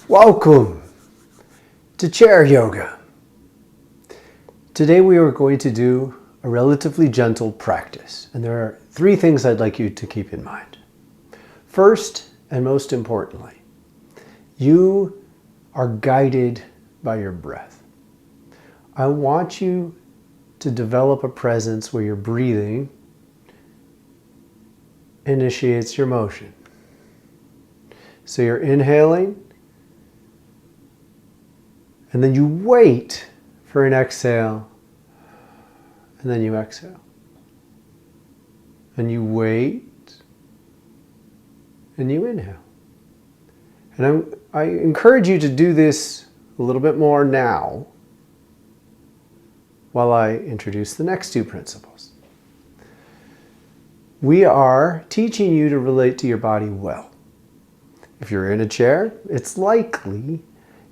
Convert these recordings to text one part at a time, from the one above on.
Welcome to chair yoga. Today we are going to do a relatively gentle practice, and there are three things I'd like you to keep in mind. First, and most importantly, you are guided by your breath. I want you to develop a presence where your breathing initiates your motion. So you're inhaling, and then you wait for an exhale, and then you exhale. And you wait, and you inhale. And I encourage you to do this a little bit more now while I introduce the next two principles. We are teaching you to relate to your body well. If you're in a chair, it's likely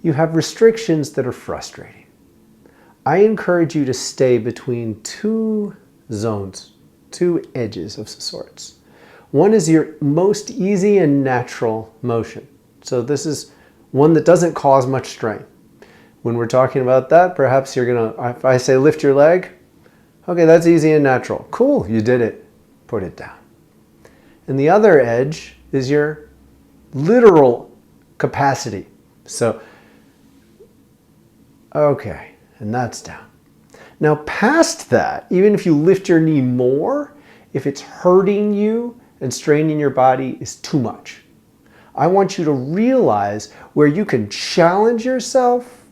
you have restrictions that are frustrating. I encourage you to stay between two zones, two edges of sorts. One is your most easy and natural motion. So this is one that doesn't cause much strain. When we're talking about that, perhaps you're gonna, if I say lift your leg, okay, that's easy and natural. Cool, you did it. Put it down. And the other edge is your literal capacity. So, okay, and that's down. Now past that, even if you lift your knee more, if it's hurting you and straining your body is too much. I want you to realize where you can challenge yourself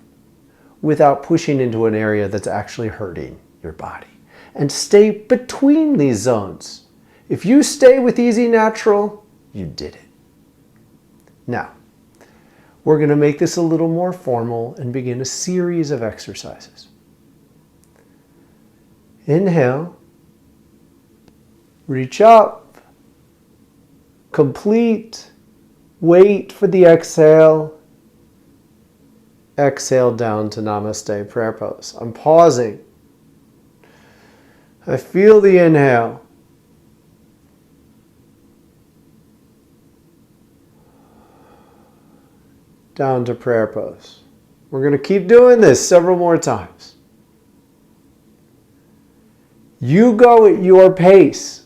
without pushing into an area that's actually hurting your body. And stay between these zones. If you stay with easy natural, you did it. Now, we're going to make this a little more formal and begin a series of exercises. Inhale, reach up, complete, wait for the exhale, exhale down to Namaste prayer pose. I'm pausing. I feel the inhale. Down to prayer pose. We're going to keep doing this several more times. You go at your pace.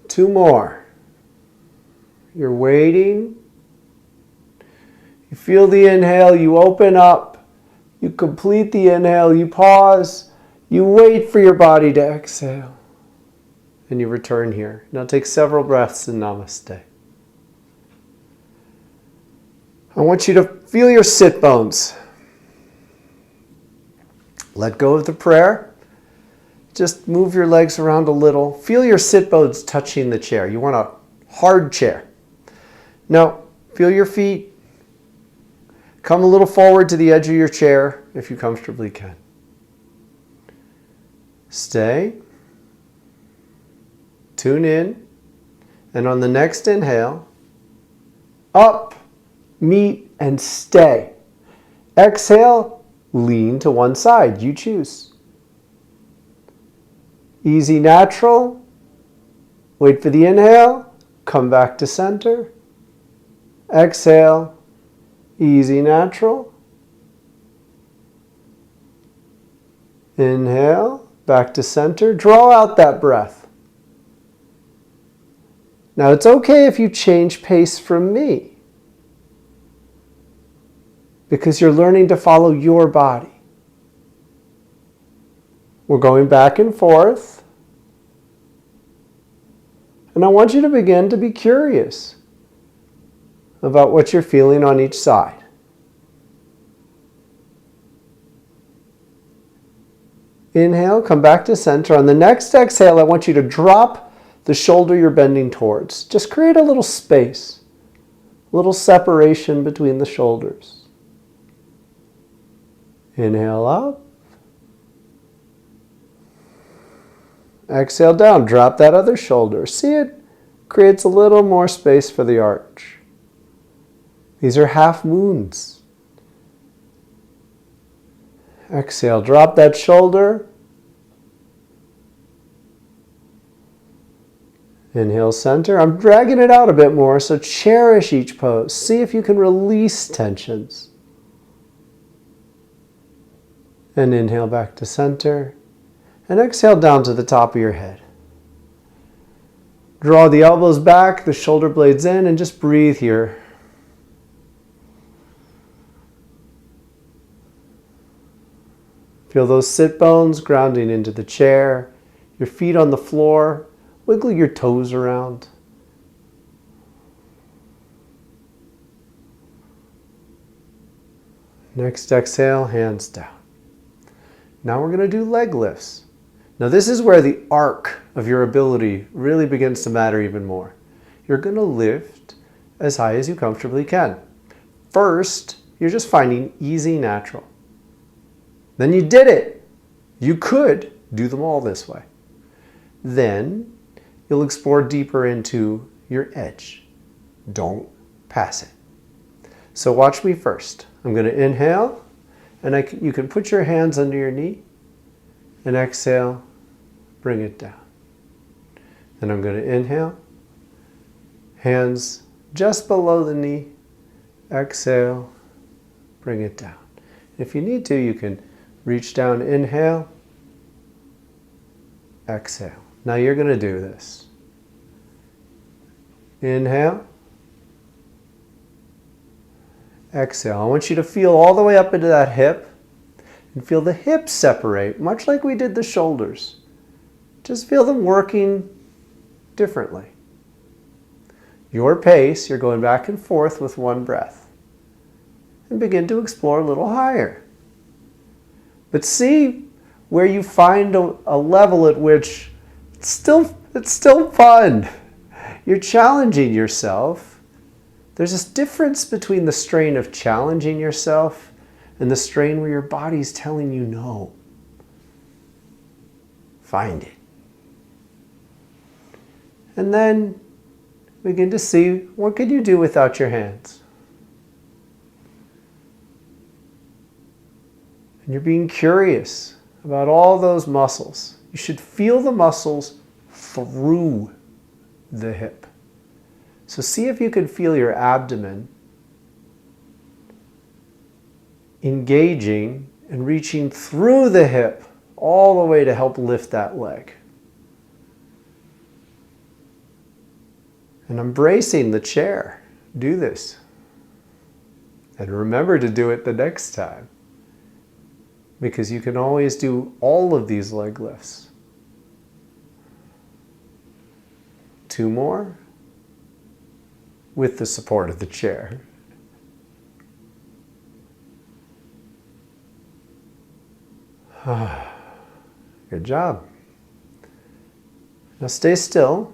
Two more. You're waiting. You feel the inhale, you open up, you complete the inhale, you pause, you wait for your body to exhale, and you return here. Now take several breaths in Namaste. I want you to feel your sit bones. Let go of the prayer. Just move your legs around a little. Feel your sit bones touching the chair. You want a hard chair. Now, feel your feet. Come a little forward to the edge of your chair if you comfortably can. Stay. Tune in. And on the next inhale, up, meet, and stay. Exhale, lean to one side. You choose. Easy, natural. Wait for the inhale. Come back to center. Exhale. Easy, natural. Inhale, back to center. Draw out that breath. Now it's okay if you change pace from me, because you're learning to follow your body. We're going back and forth. And I want you to begin to be curious about what you're feeling on each side. Inhale, come back to center. On the next exhale, I want you to drop the shoulder you're bending towards. Just create a little space, a little separation between the shoulders. Inhale up. Exhale down, drop that other shoulder. See, it creates a little more space for the arch. These are half moons. Exhale, drop that shoulder. Inhale, center. I'm dragging it out a bit more, so cherish each pose. See if you can release tensions. And inhale back to center. And exhale down to the top of your head. Draw the elbows back, the shoulder blades in, and just breathe here. Feel those sit bones grounding into the chair, your feet on the floor. Wiggle your toes around. Next exhale, hands down. Now we're going to do leg lifts. Now this is where the arc of your ability really begins to matter even more. You're going to lift as high as you comfortably can. First, you're just finding easy, natural. Then you did it. You could do them all this way. Then you'll explore deeper into your edge. Don't pass it. So watch me first. I'm going to inhale, and you can put your hands under your knee, and exhale, bring it down. Then I'm going to inhale, hands just below the knee, exhale, bring it down. If you need to, you can reach down, inhale, exhale. Now you're going to do this. Inhale. Exhale. I want you to feel all the way up into that hip and feel the hips separate, much like we did the shoulders. Just feel them working differently. Your pace, you're going back and forth with one breath. And begin to explore a little higher. But see where you find a level at which it's still fun. You're challenging yourself. There's this difference between the strain of challenging yourself and the strain where your body's telling you no. Find it. And then begin to see, what can you do without your hands? And you're being curious about all those muscles. You should feel the muscles through the hip. So see if you can feel your abdomen engaging and reaching through the hip all the way to help lift that leg. And embracing the chair. Do this. And remember to do it the next time. Because you can always do all of these leg lifts. 2 more with the support of the chair. Good job. Now stay still.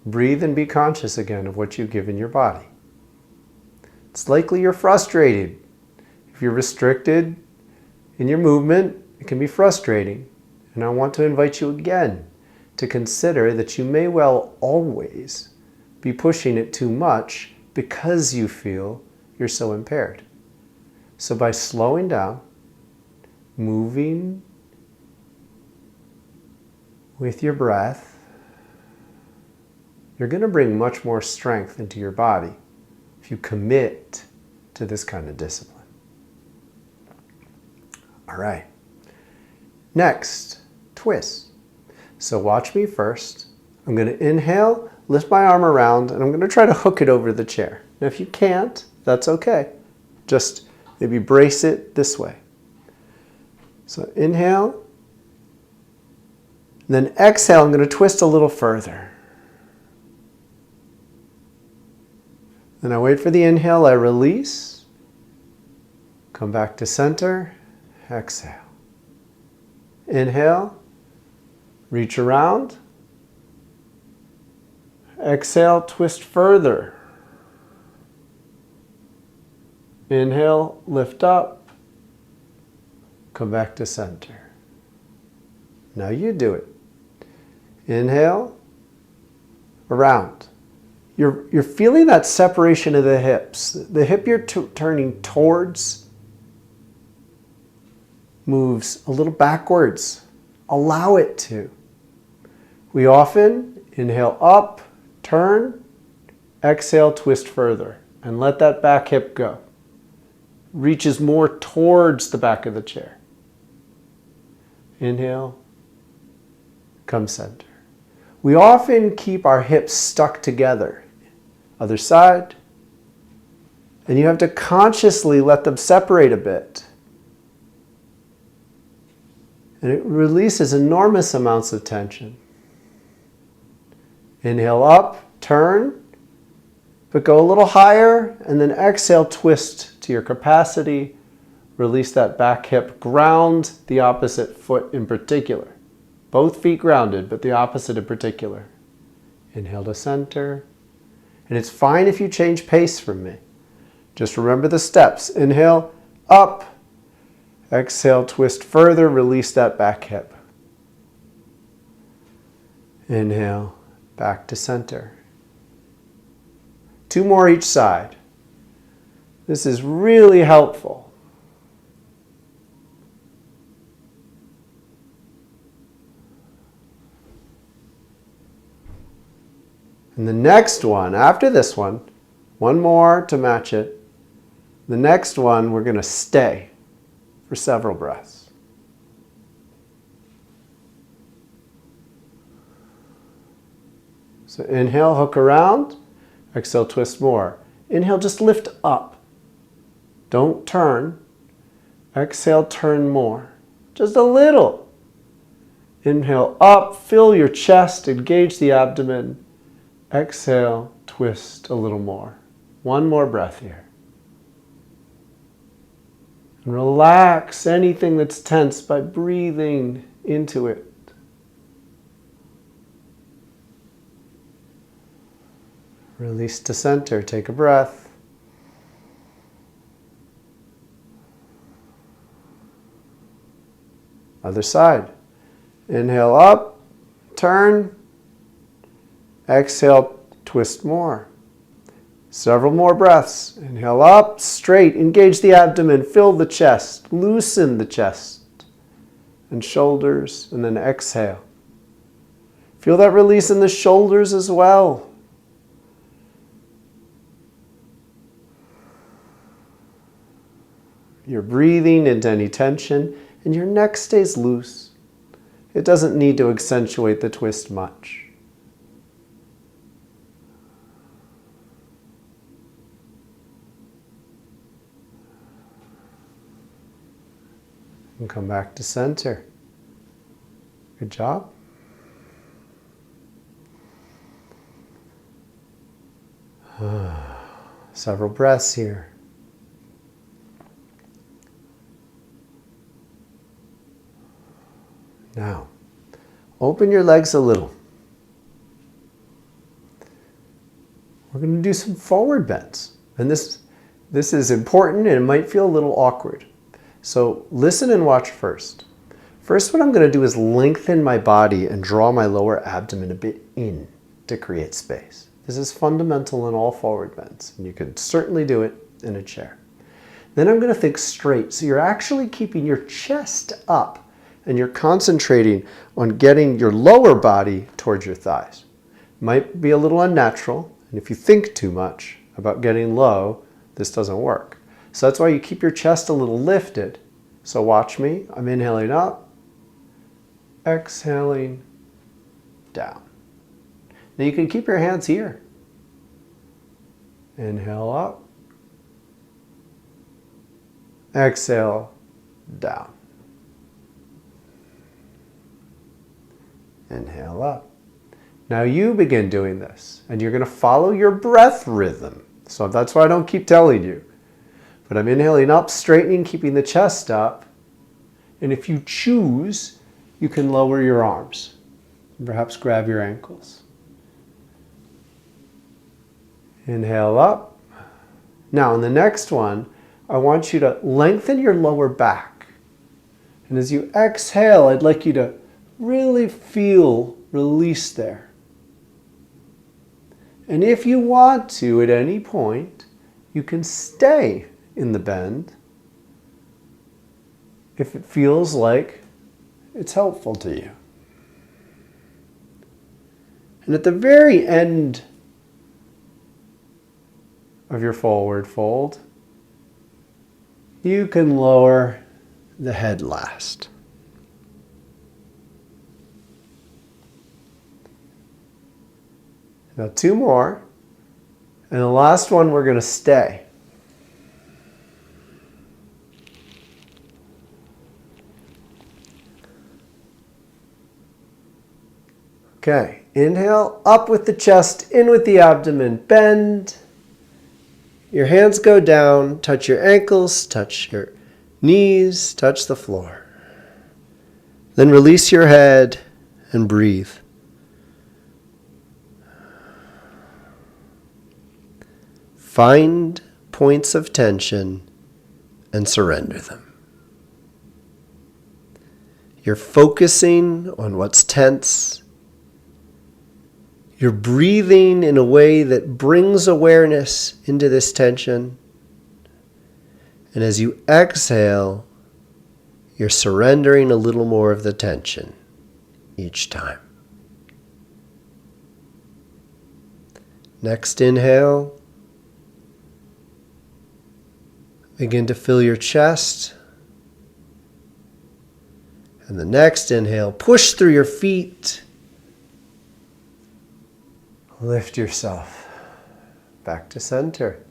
Breathe and be conscious again of what you've given your body. It's likely you're frustrated. If you're restricted in your movement, it can be frustrating. And I want to invite you again to consider that you may well always be pushing it too much because you feel you're so impaired. So by slowing down, moving with your breath, you're going to bring much more strength into your body if you commit to this kind of discipline. All right. Next, twist. So watch me first. I'm going to inhale, lift my arm around, and I'm going to try to hook it over the chair. Now if you can't, that's okay. Just maybe brace it this way. So inhale. And then exhale, I'm going to twist a little further. Then I wait for the inhale, I release. Come back to center, exhale. Inhale, reach around. Exhale, twist further. Inhale, lift up. Come back to center. Now you do it. Inhale, around. You're feeling that separation of the hips. The hip you're turning towards moves a little backwards. Allow it to. We often inhale up, turn, exhale, twist further, and let that back hip go. Reaches more towards the back of the chair. Inhale, come center. We often keep our hips stuck together. Other side. And you have to consciously let them separate a bit. And it releases enormous amounts of tension. Inhale up, turn, but go a little higher, and then exhale, twist to your capacity. Release that back hip, ground the opposite foot in particular. Both feet grounded, but the opposite in particular. Inhale to center. And it's fine if you change pace from me. Just remember the steps. Inhale, up. Exhale, twist further, release that back hip. Inhale, back to center. 2 more each side. This is really helpful. And the next one, after this one more to match it. The next one, we're going to stay for several breaths. So inhale, hook around. Exhale, twist more. Inhale, just lift up. Don't turn. Exhale, turn more. Just a little. Inhale up, fill your chest, engage the abdomen. Exhale, twist a little more. 1 more breath here. And relax anything that's tense by breathing into it. Release to center. Take a breath. Other side. Inhale up, turn. Exhale, twist more. Several more breaths. Inhale up, straight, engage the abdomen, fill the chest, loosen the chest and shoulders, and then exhale. Feel that release in the shoulders as well. You're breathing into any tension, and your neck stays loose. It doesn't need to accentuate the twist much. And come back to center. Good job. Several breaths here. Now, open your legs a little. We're going to do some forward bends. And this is important, and it might feel a little awkward. So listen and watch first. First, what I'm going to do is lengthen my body and draw my lower abdomen a bit in to create space. This is fundamental in all forward bends, and you can certainly do it in a chair. Then I'm going to think straight. So you're actually keeping your chest up, and you're concentrating on getting your lower body towards your thighs. Might be a little unnatural, and if you think too much about getting low, this doesn't work. So that's why you keep your chest a little lifted. So watch me. I'm inhaling up, exhaling down. Now you can keep your hands here. Inhale up, exhale down. Inhale up. Now you begin doing this, and you're going to follow your breath rhythm. So that's why I don't keep telling you. But I'm inhaling up, straightening, keeping the chest up. And if you choose, you can lower your arms. Perhaps grab your ankles. Inhale up. Now in the next one, I want you to lengthen your lower back. And as you exhale, I'd like you to really feel release there. And if you want to, at any point, you can stay in the bend if it feels like it's helpful to you. And at the very end of your forward fold, you can lower the head last. Now 2 more. And the last one we're going to stay. Okay, inhale, up with the chest, in with the abdomen, bend. Your hands go down, touch your ankles, touch your knees, touch the floor. Then release your head and breathe. Find points of tension and surrender them. You're focusing on what's tense. You're breathing in a way that brings awareness into this tension. And as you exhale, you're surrendering a little more of the tension each time. Next inhale. Begin to fill your chest. And the next inhale, push through your feet. Lift yourself back to center.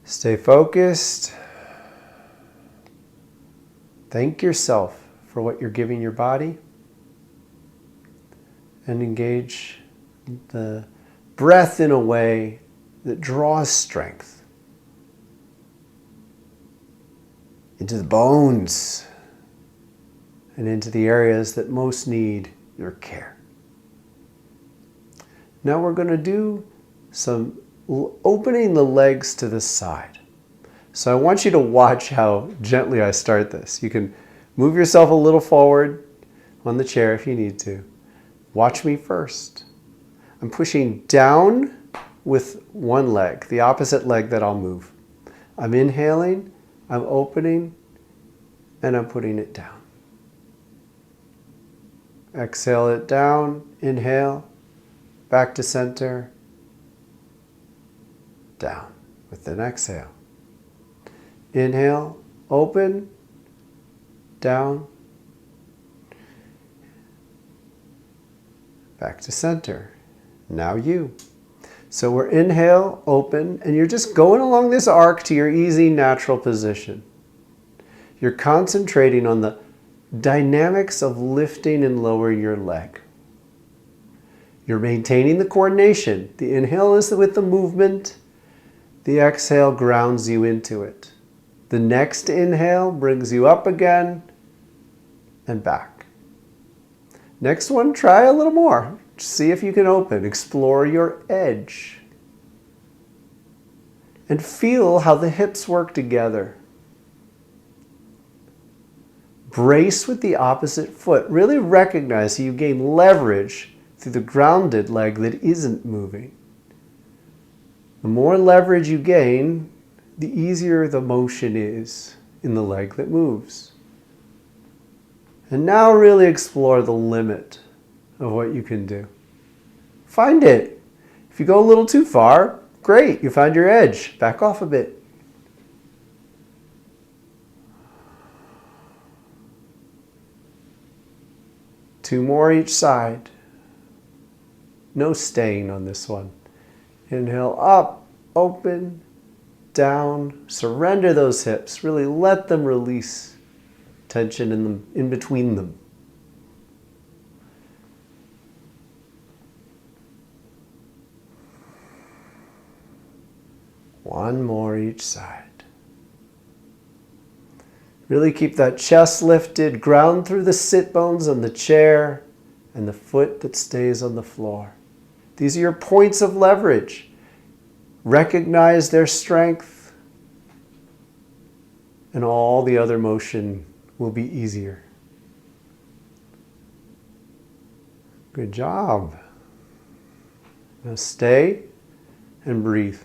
Stay focused. Thank yourself for what you're giving your body. And engage the breath in a way that draws strength into the bones and into the areas that most need your care. Now we're going to do some opening the legs to the side. So I want you to watch how gently I start this. You can move yourself a little forward on the chair if you need to. Watch me first. I'm pushing down with one leg, the opposite leg that I'll move. I'm inhaling, I'm opening, and I'm putting it down. Exhale it down, inhale, back to center, down with an exhale. Inhale, open, down, back to center. Now you. So we're inhale, open, and you're just going along this arc to your easy, natural position. You're concentrating on the dynamics of lifting and lowering your leg. You're maintaining the coordination. The inhale is with the movement. The exhale grounds you into it. The next inhale brings you up again and back. Next one, try a little more. See if you can open. Explore your edge. And feel how the hips work together. Brace with the opposite foot. Really recognize you gain leverage through the grounded leg that isn't moving. The more leverage you gain, the easier the motion is in the leg that moves. And now really explore the limit of what you can do. Find it. If you go a little too far, great, you found your edge. Back off a bit. Two more each side. No staying on this one. Inhale up, open, down. Surrender those hips. Really let them release tension in between them. One more each side. Really keep that chest lifted, ground through the sit bones on the chair and the foot that stays on the floor. These are your points of leverage. Recognize their strength, and all the other motion will be easier. Good job. Now stay and breathe.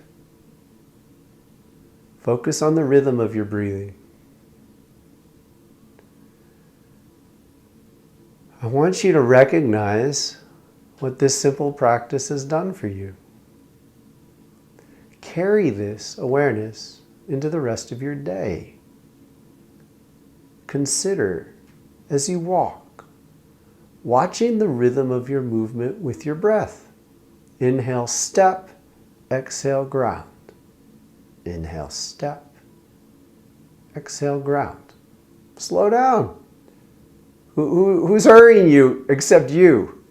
Focus on the rhythm of your breathing. I want you to recognize what this simple practice has done for you. Carry this awareness into the rest of your day. Consider, as you walk, watching the rhythm of your movement with your breath. Inhale, step. Exhale, ground. Inhale, step. Exhale, ground. Slow down. Who's hurrying you except you?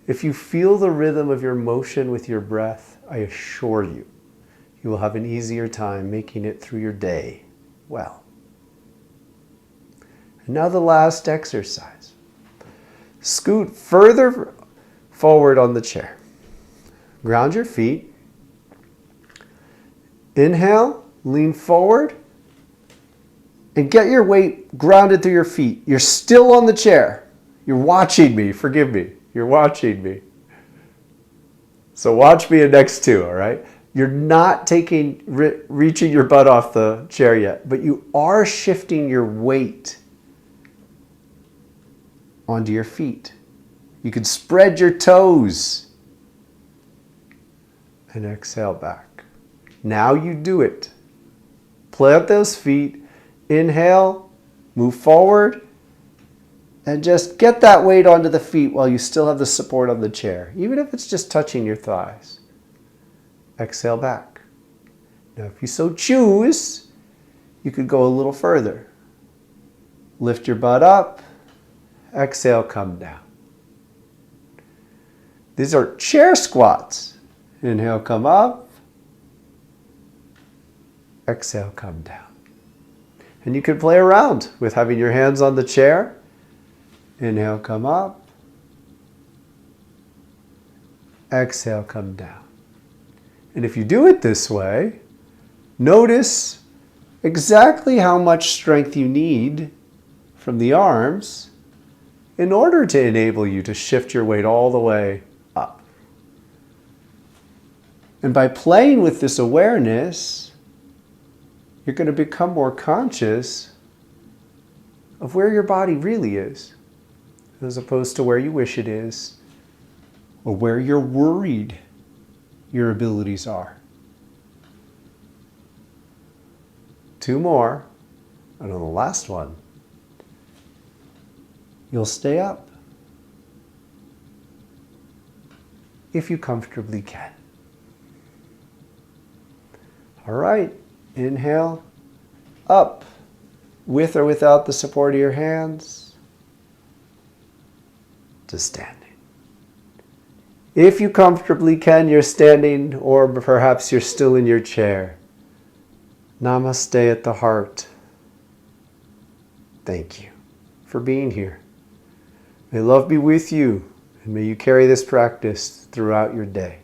If you feel the rhythm of your motion with your breath, I assure you, you will have an easier time making it through your day well. And now the last exercise. Scoot further forward on the chair. Ground your feet. Inhale, lean forward, and get your weight grounded through your feet. You're still on the chair. You're watching me. Forgive me. You're watching me. So watch me in next two, all right? You're not reaching your butt off the chair yet, but you are shifting your weight onto your feet. You can spread your toes and exhale back. Now you do it. Plant those feet. Inhale, move forward, and just get that weight onto the feet while you still have the support on the chair, even if it's just touching your thighs. Exhale back. Now, if you so choose, you could go a little further. Lift your butt up. Exhale, come down. These are chair squats. Inhale, come up. Exhale, come down. And you can play around with having your hands on the chair. Inhale, come up. Exhale, come down. And if you do it this way, notice exactly how much strength you need from the arms in order to enable you to shift your weight all the way up. And by playing with this awareness, you're going to become more conscious of where your body really is, as opposed to where you wish it is, or where you're worried your abilities are. Two more, and on the last one, you'll stay up if you comfortably can. All right. Inhale, up, with or without the support of your hands, to standing. If you comfortably can, you're standing, or perhaps you're still in your chair. Namaste at the heart. Thank you for being here. May love be with you, and may you carry this practice throughout your day.